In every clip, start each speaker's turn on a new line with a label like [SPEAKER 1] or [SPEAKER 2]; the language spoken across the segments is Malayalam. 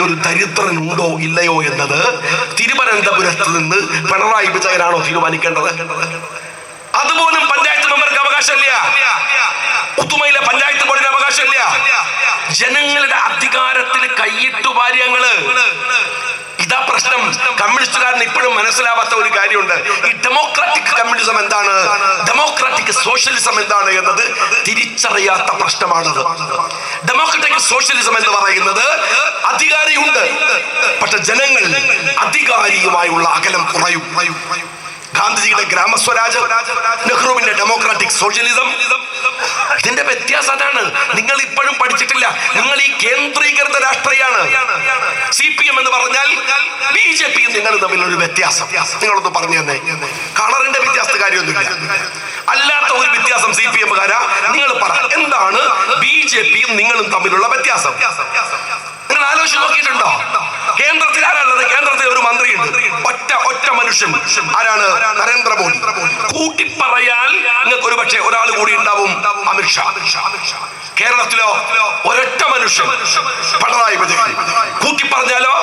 [SPEAKER 1] ഒരു ദരിദ്രനുണ്ടോ ഇല്ലയോ എന്നത് തിരുവനന്തപുരത്ത് നിന്ന് പിണറായി വിജയനാണോ തീരുമാനിക്കേണ്ടത്? അതുപോലും പഞ്ചായത്ത് മെമ്പർക്ക് അവകാശമില്ല. ഉത്തുമയിലെ പഞ്ചായത്ത് ബോർഡിന് അവകാശമില്ല. ജനങ്ങളുടെ അധികാരത്തിൽ കൈയിട്ടു വാര്യങ്ങള്. ഇതാ പ്രശ്നം. കമ്മ്യൂണിസ്റ്റുകാരന് ഇപ്പോഴും മനസ്സിലാവാത്ത ഒരു കാര്യമുണ്ട്. ഈ ഡെമോക്രാറ്റിക് കമ്മ്യൂണിസം എന്താണ്, ഡെമോക്രാറ്റിക് സോഷ്യലിസം എന്താണ് എന്നത് തിരിച്ചറിയാത്ത പ്രശ്നമാണത്. ഡെമോക്രാറ്റിക് സോഷ്യലിസം എന്ന് പറയുന്നത് അധികാരിയുണ്ട്, പക്ഷെ ജനങ്ങൾ അധികാരിയുമായുള്ള അകലം കുറയും. ഗാന്ധിജിയുടെ ഗ്രാമസ്വരാജ്, നെഹ്റുവിന്റെ ഡെമോക്രാറ്റിക് സോഷ്യലിസം, ഇതിന്റെ വ്യത്യാസം അതാണ്. നിങ്ങൾ ഇപ്പോഴും പഠിച്ചിട്ടില്ല. നിങ്ങൾ ഈ കേന്ദ്രീകൃത രാഷ്ട്രീയമാണ്. CPM എന്ന് പറഞ്ഞാൽ BJPയും നിങ്ങൾ തമ്മിലൊരു വ്യത്യാസം നിങ്ങളൊന്ന് പറഞ്ഞു തന്നെ. കളറിന്റെ വ്യത്യാസത്തെ കാര്യമൊന്നുമില്ല. അല്ലാത്ത ഒരു വ്യത്യാസം CPM-കാരാ നിങ്ങൾ പറ. എന്താണ് BJPയും നിങ്ങളും തമ്മിലുള്ള വ്യത്യാസം? നിങ്ങൾ ആലോചിച്ച് നോക്കിയിട്ടുണ്ടോ? കേന്ദ്രത്തിൽ ആരാണുള്ളത്? കേന്ദ്രത്തിൽ ഒരു മന്ത്രിയുണ്ട്, ഒറ്റ മനുഷ്യൻ. ആരാണ്? നരേന്ദ്രമോദി. കൂട്ടിപ്പറയാൽ നിങ്ങൾക്ക് ഒരു പക്ഷേ ഒരാൾ കൂടി ഉണ്ടാവും, അമിത്ഷാ. കേരളത്തിലോ ഒരൊറ്റ മനുഷ്യൻ, പിണറായി വിജയൻ. കൂട്ടിപ്പറഞ്ഞാലോ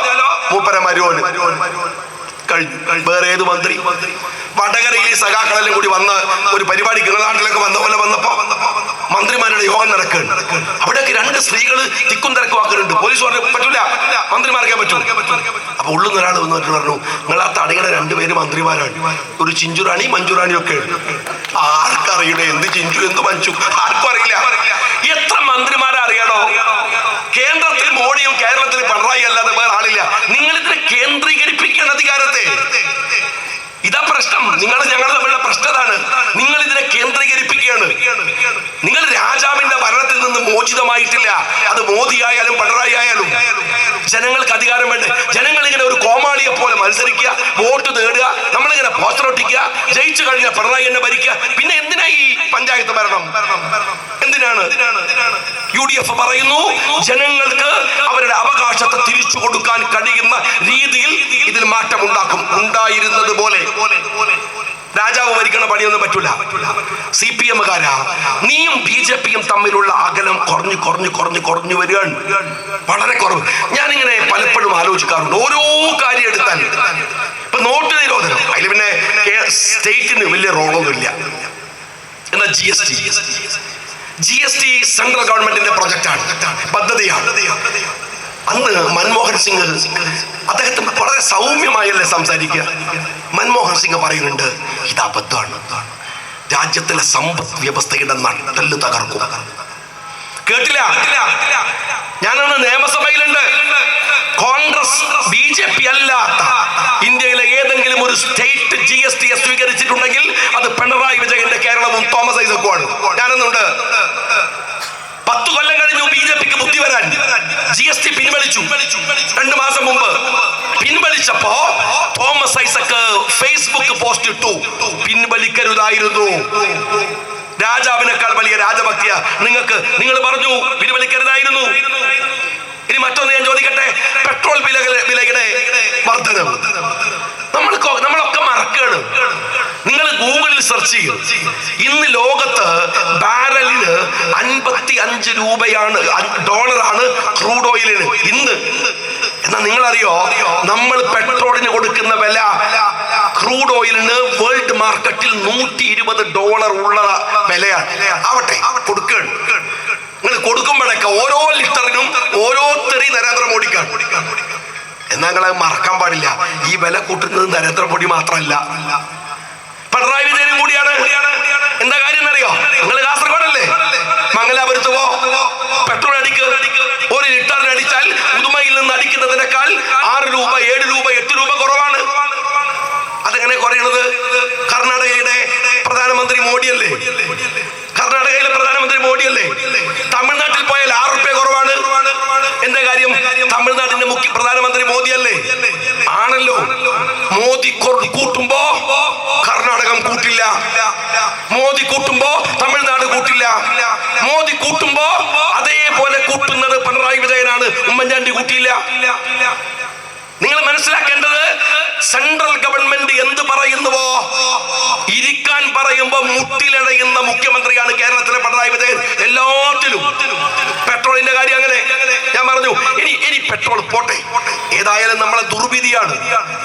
[SPEAKER 1] മൂപ്പര മരുവോന്. കഴിഞ്ഞു. വേറെ ഏത് മന്ത്രി? വടകരയിൽ ഈ സഖാക്കളെല്ലാം കൂടി വന്ന് ഒരു പരിപാടിക്ക് നാട്ടിലൊക്കെ വന്ന പോലെ വന്നപ്പോ മന്ത്രിമാരുടെ യോഗം നടക്കുകയാണ്. അവിടെയൊക്കെ 2 സ്ത്രീകൾ തിക്കും തിരക്കുവാക്കുന്നുണ്ട്. പോലീസ് പറഞ്ഞു പറ്റൂല, മന്ത്രിമാർക്കേ പറ്റൂ. അപ്പൊ ഉള്ളുന്ന ഒരാൾ വന്നിട്ട് പറഞ്ഞു, നിങ്ങൾ ആ തടയുടെ 2 പേര് മന്ത്രിമാരാണ്, ഒരു ചിഞ്ചുറാണി മഞ്ജുറാണി ഒക്കെ. ആർക്കറിയണേ എന്ത് ചിഞ്ചു എന്ത് മഞ്ജു? ആർക്കും അറിയില്ല. എത്ര മന്ത്രിമാരെ അറിയണോ? കേന്ദ്രത്തിൽ മോഡിയും കേരളത്തിൽ പിണറായി അല്ലാതെ വേറെ ആളില്ല. നിങ്ങൾ ഇതിനെ കേന്ദ്രീകരിപ്പിക്കുന്ന അധികാരത്തെ. ഇതാ പ്രശ്നം. നിങ്ങൾ ഞങ്ങൾ തമ്മിലുള്ള പ്രശ്നതാണ്. നിങ്ങൾ ഇതിനെ കേന്ദ്രീകരിപ്പിക്കുകയാണ്. നിങ്ങൾ രാജാവിന്റെ ഭരണത്തിൽ നിന്ന് മോചിതമായിട്ടില്ല. അത് മോദി ആയാലും പിണറായി ആയാലും ജനങ്ങൾക്ക് അധികാരം വേണ്ടേ? ജനങ്ങൾ ഇങ്ങനെ ഒരു കോമാളിയെ പോലെ മത്സരിക്കുക, വോട്ട് നേടുക, നമ്മളിങ്ങനെ പോസ്റ്റർ ഒട്ടിക്കുക, ജയിച്ചു കഴിഞ്ഞാൽ പിണറായി എന്നെ ഭരിക്കുക. പിന്നെ എന്തിനാ ഈ പഞ്ചായത്ത് ഭരണം? എന്തിനാണ്? UDF പറയുന്നു ജനങ്ങൾക്ക് അവരുടെ അവകാശത്തെ തിരിച്ചു കൊടുക്കാൻ കഴിയുന്ന രീതിയിൽ ഇതിൽ മാറ്റം ഉണ്ടാക്കും. ഉണ്ടായിരുന്നത് പോലെ രാജാവ് ഭരിക്കണ പണിയൊന്നും പറ്റൂല. CPM-കാരാ, നീയും BJPയും തമ്മിലുള്ള അകലം കുറഞ്ഞു വരികയാണ്. വളരെ കുറവ്. ഞാനിങ്ങനെ പലപ്പോഴും ആലോചിക്കാറുണ്ട്. ഓരോ കാര്യം എടുത്താൽ ഇപ്പൊ നോട്ട് നിരോധനം, അതിൽ പിന്നെ സ്റ്റേറ്റിന് വലിയ റോളൊന്നുമില്ല. എന്നാൽ GST സെൻട്രൽ ഗവൺമെന്റിന്റെ പ്രൊജക്റ്റാണ്, പദ്ധതിയാണ്. അന്ന് മൻമോഹൻ സിംഗ് അദ്ദേഹത്തിന് വളരെ സൗമ്യമായല്ലേ സംസാരിക്കുക. മൻമോഹൻ സിംഗ് പറയുന്നുണ്ട്, ഇത് അബദ്ധമാണ്, രാജ്യത്തിലെ സമ്പദ് വ്യവസ്ഥയുടെ നട്ടെല്ല് തകർക്കും. കേട്ടില്ല? ഞാനന്ന് നിയമസഭയിലുണ്ട്. കോൺഗ്രസ് BJP അല്ലാത്ത ഇന്ത്യയിലെ ഏതെങ്കിലും ഒരു സ്റ്റേറ്റ് GST സ്വീകരിച്ചിട്ടുണ്ടെങ്കിൽ അത് പിണറായി വിജയന്റെ കേരളവും തോമസ് ഐസക്കുമാണ്. ഞാനൊന്നുണ്ട്. 10 കൊല്ലം കഴിഞ്ഞു BJPക്ക് ബുദ്ധി വരാൻ. GST പിൻവലിച്ചു 2 മാസം മുമ്പ്. പിൻവലിച്ചപ്പോ തോമസ് ഐസക്ക് ഫേസ്ബുക്ക് പോസ്റ്റ് ഇട്ടു, പിൻവലിക്കരുതായിരുന്നു, രാജാവിനേക്കാൾ വലിയ രാജഭക്തിയ നിങ്ങൾക്ക്, നിങ്ങൾ പറഞ്ഞു പിൻവലിക്കരുതായിരുന്നു. ഇനി മറ്റൊന്ന് ഞാൻ ചോദിക്കട്ടെ, പെട്രോൾ വിലയുടെ വർധനവ് നമ്മളൊക്കെ മറക്കാണ്. നിങ്ങൾ ഗൂഗിളിൽ സെർച്ച് ചെയ്യും, ഇന്ന് ലോകത്ത് ബാരലിന് 55 രൂപയാണ്, $ആണ് ക്രൂഡ് ഓയിലിന് ഇന്ന്. എന്നാൽ നിങ്ങളറിയോ, നമ്മൾ പെട്രോളിന് കൊടുക്കുന്ന വില ക്രൂഡ് ഓയിലിന് വേൾഡ് മാർക്കറ്റിൽ $120 ഉള്ള വിലയാണ്. ആവട്ടെ, കൊടുക്കുകയാണ്. നിങ്ങൾ കൊടുക്കുമ്പോഴൊക്കെ ഓരോ ലിറ്ററിനും ഓരോരുത്തരി നരേന്ദ്രമോദിക്കാണ്. എന്നാൽ നിങ്ങൾ മറക്കാൻ പാടില്ല, ഈ വില കൂട്ടുന്നത് നരേന്ദ്രമോദി മാത്രമല്ല, പിണറായി വിജയനും കൂടിയാണ്. എന്താ കാര്യം എന്നറിയോ? നിങ്ങൾ കാസർഗോഡല്ലേ, മംഗലാപുരത്ത് പോ, പെട്രോൾ അടിക്ക്. 1 ലിറ്ററിന് അടിച്ചാൽ ഉദുമയിൽ നിന്ന് അടിക്കുന്നതിനേക്കാൾ 6 രൂപ 7 രൂപ 8 രൂപ കുറവാണ്. അതെങ്ങനെ കുറയണത്? കർണാടകയുടെ പ്രധാനമന്ത്രി മോഡിയല്ലേ? കർണാടകയിലെ പ്രധാനമന്ത്രി മോഡിയല്ലേ? തമിഴ്നാട്ടിൽ പോയാൽ 6 രൂപ കുറവാണ്. എന്താ കാര്യം? തമിഴ്നാടിന്റെ പ്രധാനമന്ത്രി മോദിയല്ലേ? ആണല്ലോ. മോദി കൂട്ടുമ്പോ കർണാടകം കൂട്ടില്ല, മോദി കൂട്ടുമ്പോ തമിഴ്നാട് കൂട്ടില്ല. മോദി കൂട്ടുമ്പോ അതേപോലെ കൂട്ടുന്നത് പിണറായി വിജയനാണ്, ഉമ്മൻചാണ്ടി കൂട്ടിയില്ല. നിങ്ങൾ മനസ്സിലാക്കേണ്ടത്, സെൻട്രൽ ഗവൺമെന്റ് എന്ത് പറയുന്നുവോ ഇരിക്കാൻ പറയുമ്പോ മുട്ടിലടയുന്ന മുഖ്യമന്ത്രിയാണ് കേരളത്തിലെ പിണറായി വിജയൻ. എല്ലാത്തിലും പെട്രോളിന്റെ കാര്യം അങ്ങനെ ഞാൻ പറഞ്ഞു. ഇനി പെട്രോൾ പോട്ടെ, ഏതായാലും നമ്മളെ ദുർവിധിയാണ്,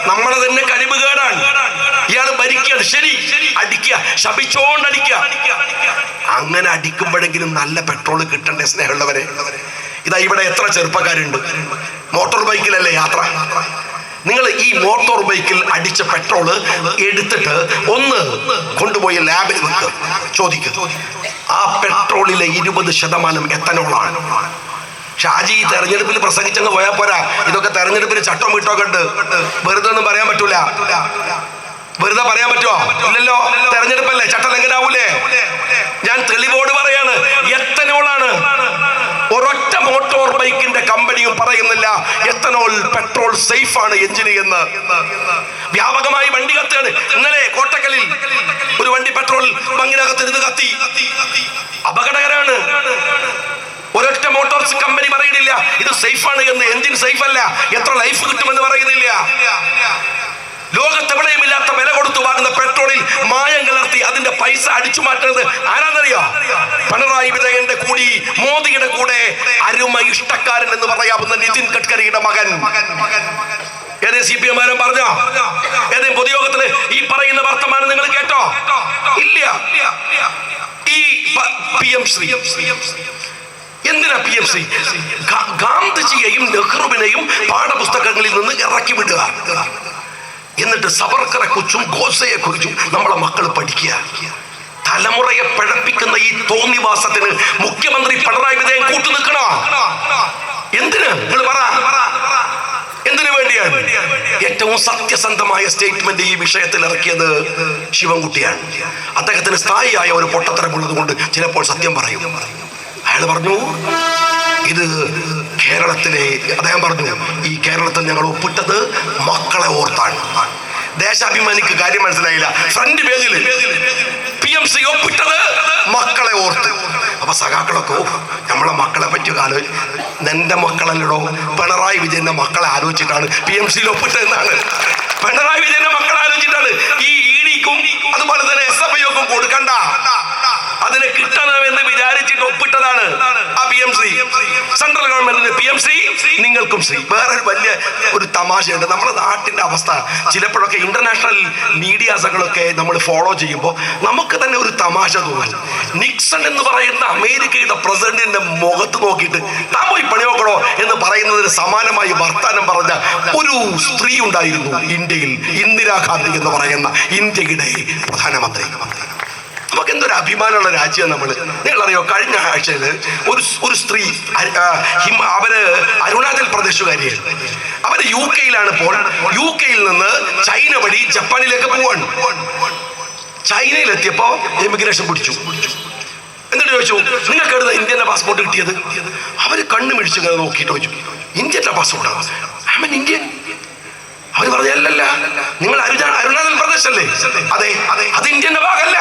[SPEAKER 1] നമ്മളെ തന്നെ കഴിവുകേടാണ്. ഇയാള് ഭരിക്കുകയാണ്, ശരി, അടിക്കുക, ശപിച്ചോണ്ടടിക്കുക. അങ്ങനെ അടിക്കുമ്പോഴെങ്കിലും നല്ല പെട്രോൾ കിട്ടണ്ടേ സ്നേഹമുള്ളവരെ? ഇതാ ഇവിടെ എത്ര ചെറുപ്പക്കാരുണ്ട് മോട്ടോർ ബൈക്കിലല്ലേ യാത്ര. നിങ്ങൾ ഈ മോട്ടോർ ബൈക്കിൽ അടിച്ച പെട്രോള് എടുത്തിട്ട് ഒന്ന് കൊണ്ടുപോയി ലാബിൽ വെക്ക്, ചോദിക്കുക ആ പെട്രോളിലെ 20% എത്തനോളാണ്. ഷാജി തെരഞ്ഞെടുപ്പിൽ പ്രസംഗിച്ചങ്ങ് പോയാൽ പോരാ, ഇതൊക്കെ തെരഞ്ഞെടുപ്പിന് ചട്ടം വിട്ടൊക്കെ ഉണ്ട്. വെറുതെ ഒന്നും പറയാൻ പറ്റൂല. വെറുതെ പറയാൻ പറ്റുമോ? ഇല്ലല്ലോ, തെരഞ്ഞെടുപ്പല്ലേ, ചട്ടലംഘനാവൂലേ? ഞാൻ തെളിവോട് പറയാണ്, എത്തനോളാണ്. ഒരൊറ്റ മോട്ടോർ ബൈക്കിന്റെ കമ്പനിയും പറയുന്നില്ല എത്തനോൾ പെട്രോൾ സേഫ് ആണ് എഞ്ചിന് എന്ന്. വ്യാപകമായി വണ്ടി കത്തുകയാണ്. ഇന്നലെ കോട്ടക്കലിൽ ഒരു വണ്ടി പെട്രോൾ ബങ്കിനകത്ത് ഇരുന്ന് കത്തി. അപകടകരമാണ്. ഒരൊറ്റ മോട്ടോർസ് കമ്പനി പറയുന്നില്ല ഇത് സേഫ് ആണ് എന്ന്, എഞ്ചിൻ സേഫ് അല്ല, എത്ര ലൈഫ് കിട്ടുമെന്ന് പറയുന്നില്ല. ലോകത്തെവിടെയും ഇല്ലാത്ത വില കൊടുത്തു വാങ്ങുന്ന പെട്രോളിൽ മായം കലർത്തി അതിന്റെ പൈസ അടിച്ചു മാറ്റുന്നത് ആരാന്നറിയോ? പിണറായി വിജയന്റെ കൂടി മോദിയുടെ കൂടെ അരുമ ഇഷ്ടക്കാരൻ എന്ന് പറയാവുന്ന നിതിൻ ഗഡ്കരിയുടെ മകൻ. ഏതേ CPM പറഞ്ഞോ? ഏതെങ്കിലും പൊതുയോഗത്തില് ഈ പറയുന്ന വർത്തമാനം നിങ്ങൾ കേട്ടോ? ഇല്ല. ഈ PM ശ്രീ എന്തിനാ PMC? ഗാന്ധിജിയെയും നെഹ്റുവിനെയും പാഠപുസ്തകങ്ങളിൽ നിന്ന് ഇറക്കി വിടുക, എന്നിട്ട് സവർക്കറെ കുറിച്ചും ഗോഡ്സെയെ കുറിച്ചും നമ്മളെ മക്കൾ പഠിക്കുക. തലമുറയെ പഴപ്പിക്കുന്ന ഈ തോന്നിവാസത്തിന് മുഖ്യമന്ത്രി പിണറായി വിജയൻ കൂട്ടു നിൽക്കണോ? എന്തിന്? നിങ്ങൾ പറ, എന്തിനു വേണ്ടിയാണ്? ഏറ്റവും സത്യസന്ധമായ സ്റ്റേറ്റ്മെന്റ് ഈ വിഷയത്തിൽ ഇറക്കിയത് ശിവൻകുട്ടിയാണ്. അദ്ദേഹത്തിന് സ്ഥായിയായ ഒരു പൊട്ടത്തരമുള്ളത് കൊണ്ട് ചിലപ്പോൾ സത്യം പറയും. അയാൾ പറഞ്ഞു, ഇത് കേരളത്തിലെ, അദ്ദേഹം പറഞ്ഞു, ഈ കേരളത്തിൽ ഞങ്ങൾ ഒപ്പിട്ടത് മക്കളെ ഓർത്താണ്. ദേശാഭിമാനിക്ക് കാര്യം മനസ്സിലായില്ല. ഫ്രണ്ട് പേജിൽ PMC ഒപ്പിട്ടത് മക്കളെ ഓർത്ത്. അപ്പൊ സഖാക്കളൊക്കെ നമ്മളെ മക്കളെ പറ്റി ആലോചിച്ച്, നിന്റെ മക്കളല്ലടോ, പിണറായി വിജയന്റെ മക്കളെ ആലോചിച്ചിട്ടാണ് PMCയിൽ ഒപ്പിട്ടതെന്നാണ്. പിണറായി വിജയന്റെ മക്കളെ ആലോചിച്ചിട്ടാണ്. ഈ ED-ക്കും അതുപോലെ തന്നെ SFIക്കും കൊടുക്കണ്ട, അതിനെ കിട്ടണമെന്ന് വിചാരിച്ചിട്ട് ഒപ്പിട്ടതാണ് ആ PMC. സെൻട്രൽ ഗവൺമെന്റിന് PMC, നിങ്ങൾക്കും ശ്രീ. വേറൊരു വലിയ ഒരു തമാശയുണ്ട്. നമ്മുടെ നാട്ടിന്റെ അവസ്ഥ ചിലപ്പോഴൊക്കെ ഇന്റർനാഷണൽ മീഡിയാസുകളൊക്കെ നമ്മൾ ഫോളോ ചെയ്യുമ്പോൾ നമുക്ക് തന്നെ ഒരു തമാശ തോന്നും. നിക്സൺ എന്ന് പറയുന്ന അമേരിക്കയുടെ പ്രസിഡന്റിന്റെ മുഖത്ത് നോക്കിയിട്ട് താൻ പോയി പണി നോക്കണോ എന്ന് പറയുന്നതിന് സമാനമായി വർത്താനം പറഞ്ഞ ഒരു സ്ത്രീ ഉണ്ടായിരുന്നു ഇന്ത്യയിൽ, ഇന്ദിരാഗാന്ധി എന്ന് പറയുന്ന ഇന്ത്യയുടെ പ്രധാനമന്ത്രി. നമുക്ക് എന്തൊരു അഭിമാനമുള്ള രാജ്യമാണ് നമ്മൾ. നിങ്ങളറിയോ, കഴിഞ്ഞ ആഴ്ചയിൽ ഒരു സ്ത്രീ, അവര് അരുണാചൽ പ്രദേശുകാരിയാണ്. അവര് UK-യിലാണ്. ഇപ്പോൾ UK-യിൽ നിന്ന് ചൈന വഴി ജപ്പാനിലേക്ക് പോവാണ്. ചൈനയിലെത്തിയപ്പോ ഇമിഗ്രേഷൻ പിടിച്ചു. എന്നിട്ട് ചോദിച്ചു, നിങ്ങൾക്ക് എവിടെ ഇന്ത്യൻ്റെ പാസ്പോർട്ട് കിട്ടിയത്? അവര് കണ്ണു മിടിച്ചു ഇങ്ങനെ നോക്കിയിട്ട് ചോദിച്ചു, ഇന്ത്യൻ്റെ പാസ്പോർട്ടാണ്? I Indian. അവര് പറഞ്ഞു, അല്ലല്ല, നിങ്ങൾ അരുണാചൽ പ്രദേശ് അല്ലേ? അതെ, അത് ഇന്ത്യന്റെ ഭാഗമല്ല.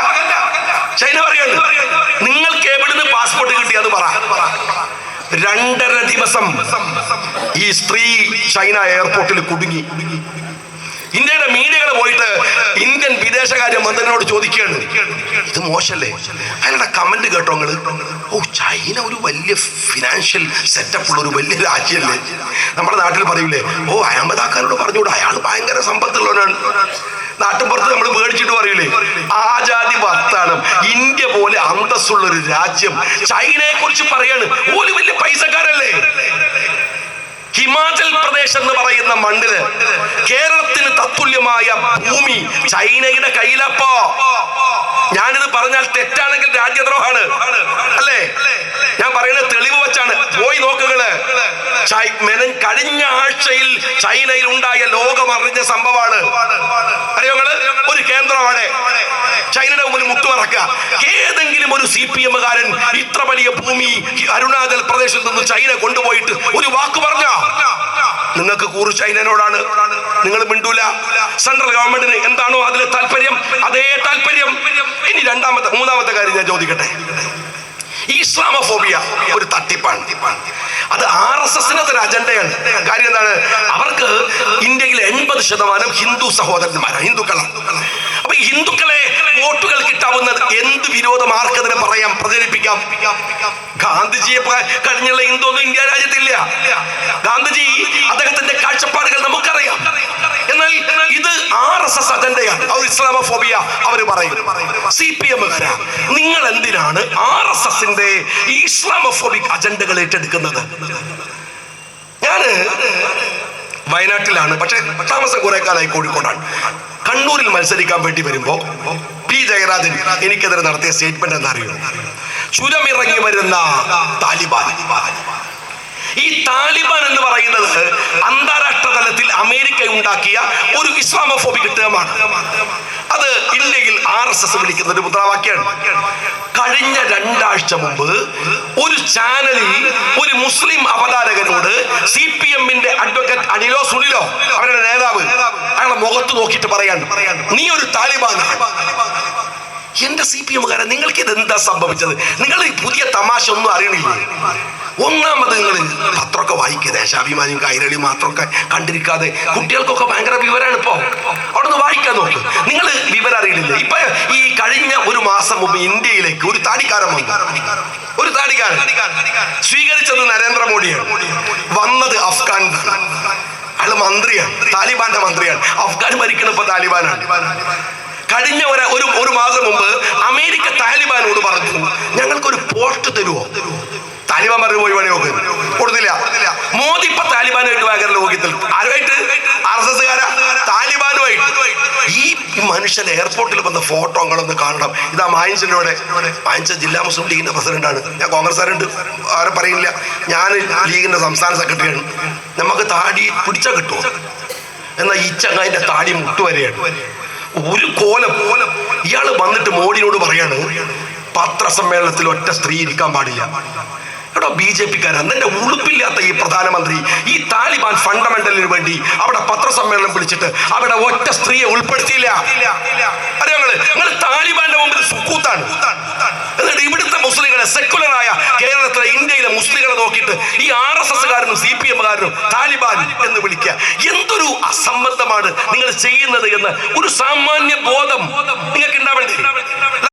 [SPEAKER 1] ചൈന പറയാണ്, നിങ്ങൾക്ക് എവിടുന്ന് പാസ്പോർട്ട് കിട്ടിയത് പറ. 2.5 ദിവസം ഈ സ്ത്രീ ചൈന എയർപോർട്ടിൽ കുടുങ്ങി. ഇന്ത്യയുടെ മീഡിയകൾ പോയിട്ട് ഇന്ത്യൻ വിദേശകാര്യ മന്ത്രിയോട് ചോദിക്കുകയാണ്, ഇത് മോശമല്ലേ? അയാളുടെ കമന്റ് കേട്ടോ നിങ്ങള്? ചൈന ഒരു വലിയ ഫിനാൻഷ്യൽ സെറ്റപ്പ് ഉള്ള ഒരു വലിയ രാജ്യമല്ലേ? നമ്മുടെ നാട്ടിൽ പറയൂലേ, അഹമ്മദാക്കാരോട് പറഞ്ഞുകൂടെ, അയാൾ ഭയങ്കര സമ്പത്തുള്ളവനാണ്. നാട്ടിൻപുറത്ത് നമ്മൾ മേടിച്ചിട്ട് പറയൂലേ, ആ ജാതി വർത്താനം. ഇന്ത്യ പോലെ അന്തസ്സുള്ളൊരു രാജ്യം ചൈനയെ കുറിച്ച് പറയാണ്, ഓല് വലിയ പൈസക്കാരല്ലേ? ഹിമാചൽ പ്രദേശ് എന്ന് പറയുന്ന മണ്ണില് കേരളത്തിന് തത്തുല്യമായ ഭൂമി ചൈനയുടെ കയ്യിലപ്പോ. ഞാനിത് പറഞ്ഞാൽ തെറ്റാണെങ്കിൽ രാജ്യദ്രോഹാണ് അല്ലേ? ഞാൻ പറയുന്നത് തെളിവ് വെച്ചാണ്, പോയി നോക്കുകള്. കഴിഞ്ഞ ആഴ്ചയിൽ ചൈനയിൽ ഉണ്ടായ ലോകമറിഞ്ഞ സംഭവമാണ്. അറിയോങ്ങള്? ഒരു കേന്ദ്രമാണ് ചൈനയുടെ മുമ്പിൽ മുട്ടുമറക്കുക. ഏതെങ്കിലും ഒരു CPM-കാരൻ ഇത്ര വലിയ ഭൂമി അരുണാചൽ പ്രദേശിൽ നിന്ന് ചൈന കൊണ്ടുപോയിട്ട് ഒരു വാക്ക് പറഞ്ഞോ? നിങ്ങൾക്ക് കൂറ് ചൈനയോടാണ്, നിങ്ങൾ മിണ്ടൂല. സെൻട്രൽ ഗവൺമെന്റിന് എന്താണോ അതിലെ താല്പര്യം, അതേ താല്പര്യം. ഇനി മൂന്നാമത്തെ കാര്യം ഞാൻ ചോദിക്കട്ടെ. ഇസ്ലാമോഫോബിയ ഒരു തട്ടിപ്പാണ്. അത് RSS-ന് അതൊരു അജണ്ടയാണ്. കാര്യം എന്താണ്? അവർക്ക് 80% ഹിന്ദു സഹോദരന്മാരാണ്, ഹിന്ദുക്കളാണ്. അപ്പൊ ഈ ഹിന്ദുക്കളെ വോട്ടുകൾ കിട്ടാവുന്നത് എന്ത് വിരോധം ആർക്കതിനെ പറയാം, പ്രചരിപ്പിക്കാം? ഗാന്ധിജിയെ കഴിഞ്ഞുള്ള ഹിന്ദു ഒന്നും ഇന്ത്യ രാജ്യത്തില്ല. ഗാന്ധിജി അദ്ദേഹത്തിന്റെ കാഴ്ചപ്പാടുകൾ നമുക്കറിയാം. എന്നാൽ ഇത് RSS അജണ്ടയാണ്, ഇസ്ലാമോഫോബിയ അവർ പറയും. CPM നിങ്ങൾ എന്തിനാണ് RSSന്റെ ഈ ഇസ്ലാമോഫോബിക് അജണ്ടകൾ ഏറ്റെടുക്കുന്നത്? ഞാന് വയനാട്ടിലാണ്, പക്ഷെ താമസം കുറെ കാലമായി കോഴിക്കോടാണ്. കണ്ണൂരിൽ മത്സരിക്കാൻ വേണ്ടി വരുമ്പോ P. ജയരാജൻ എനിക്കെതിരെ നടത്തിയ സ്റ്റേറ്റ്മെന്റ് എന്താ അറിയോ? ചുരമിറങ്ങി വരുന്ന താലിബാൻ. ഈ താലിബാൻ എന്ന് പറയുന്നത് അന്താരാഷ്ട്ര തലത്തിൽ അമേരിക്ക ഉണ്ടാക്കിയ ഒരു ഇസ്ലാമോഫോബിക് ടേമാണ്. അത് ഇന്ത്യയിൽ RSS വിളിക്കുന്ന ഒരു മുദ്രാവാക്യമാണ്. കഴിഞ്ഞ 2 ആഴ്ച മുമ്പ് ഒരു ചാനലിൽ ഒരു മുസ്ലിം അവതാരകനോട് CPM-ന്റെ അഡ്വക്കേറ്റ് അനിലോ സുനിലോ അവരുടെ നേതാവ് അയാളെ മുഖത്ത് നോക്കിയിട്ട് പറയാണ്, നീ ഒരു താലിബാനാണ്. എന്റെ CPM-കാരൻ, നിങ്ങൾക്ക് ഇത് എന്താ സംഭവിച്ചത്? നിങ്ങൾ ഈ പുതിയ തമാശ ഒന്നും അറിയണില്ലേ? ഒന്നാമത് നിങ്ങൾ പത്രമൊക്കെ വായിക്കുക, ദേശാഭിമാനിയും കൈരളിയും മാത്രമൊക്കെ കണ്ടിരിക്കാതെ കുട്ടികൾക്കൊക്കെ ഭയങ്കര വിവരമാണ്. ഇപ്പോ അവിടെ നിന്ന് വായിക്കാൻ നോക്ക്. നിങ്ങൾ വിവരം അറിയില്ല. ഇപ്പൊ ഈ കഴിഞ്ഞ 1 മാസം മുമ്പ് ഇന്ത്യയിലേക്ക് ഒരു താടിക്കാരൻ വന്നു. ഒരു താടിക്കാരൻ സ്വീകരിച്ചത് നരേന്ദ്രമോദിയാണ്. വന്നത് അഫ്ഗാൻ. അയാൾ മന്ത്രിയാണ്, താലിബാന്റെ മന്ത്രിയാണ്. അഫ്ഗാൻ ഭരിക്കുന്നത് ഇപ്പൊ താലിബാനാണ്. കഴിഞ്ഞ ഒരു മാസം മുമ്പ് അമേരിക്ക താലിബാനോട് പറഞ്ഞു, ഞങ്ങൾക്കൊരു പോസ്റ്റ് തരുമോ? താലിബാൻ പറഞ്ഞു, പോയി പണി നോക്ക്. കൊടുത്തില്ല. മോദി ഇപ്പൊ താലിബാനുമായിട്ട് ഭയങ്കര ലോകത്തിൽ. ആരുമായിട്ട്? RSSകാരാ, താലിബാനുമായിട്ട്. ഈ മനുഷ്യൻ എയർപോർട്ടിൽ വന്ന ഫോട്ടോകളൊന്ന് കാണണം. ഇതാ മായിൻസിലൂടെ. മായിൻസ് ജില്ലാ മുസ്ലിം ലീഗിന്റെ പ്രസിഡന്റാണ്. ഞാൻ കോൺഗ്രസ്സുകാരുണ്ട്, ആരെ പറയില്ല. ഞാൻ ലീഗിന്റെ സംസ്ഥാന സെക്രട്ടറിയാണ്. നമുക്ക് താടി പിടിച്ചാൽ കിട്ടുമോ? എന്നാൽ ഈ ചങ്ങായിന്റെ താടി മുട്ടുവരെയാണ്. ഒരു കോലം. ഇയാള് വന്നിട്ട് മോഡിയോട് പറയാണ്, പത്രസമ്മേളനത്തിൽ ഒറ്റ സ്ത്രീ ഇരിക്കാൻ പാടില്ല. എടോ BJP-കാരൻ, എന്നെ ഉളുപ്പില്ലാത്ത ഈ പ്രധാനമന്ത്രി ഈ താലിബാൻ ഫണ്ടമെന്റലിന് വേണ്ടി അവിടെ പത്രസമ്മേളനം വിളിച്ചിട്ട് അവിടെ ഒറ്റ സ്ത്രീയെ ഉൾപ്പെടുത്തിയില്ല. അറിയാം, നിങ്ങൾ താലിബാന്റെ മുമ്പിൽ സുക്കൂത്താണ്. എന്നിട്ട് ഇവിടുത്തെ മുസ്ലിങ്ങളെ, സെക്കുലറായ കേരളത്തിലെ ഇന്ത്യയിലെ മുസ്ലിങ്ങളെ നോക്കിയിട്ട് ഈ RSSകാരനും CPM-കാരനും താലിബാൻ എന്ന് വിളിക്കുക. എന്തൊരു അസംബന്ധമാണ് നിങ്ങൾ ചെയ്യുന്നത് എന്ന് ഒരു സാമാന്യ ബോധം നിങ്ങൾക്ക് ഉണ്ടാവേണ്ടത്.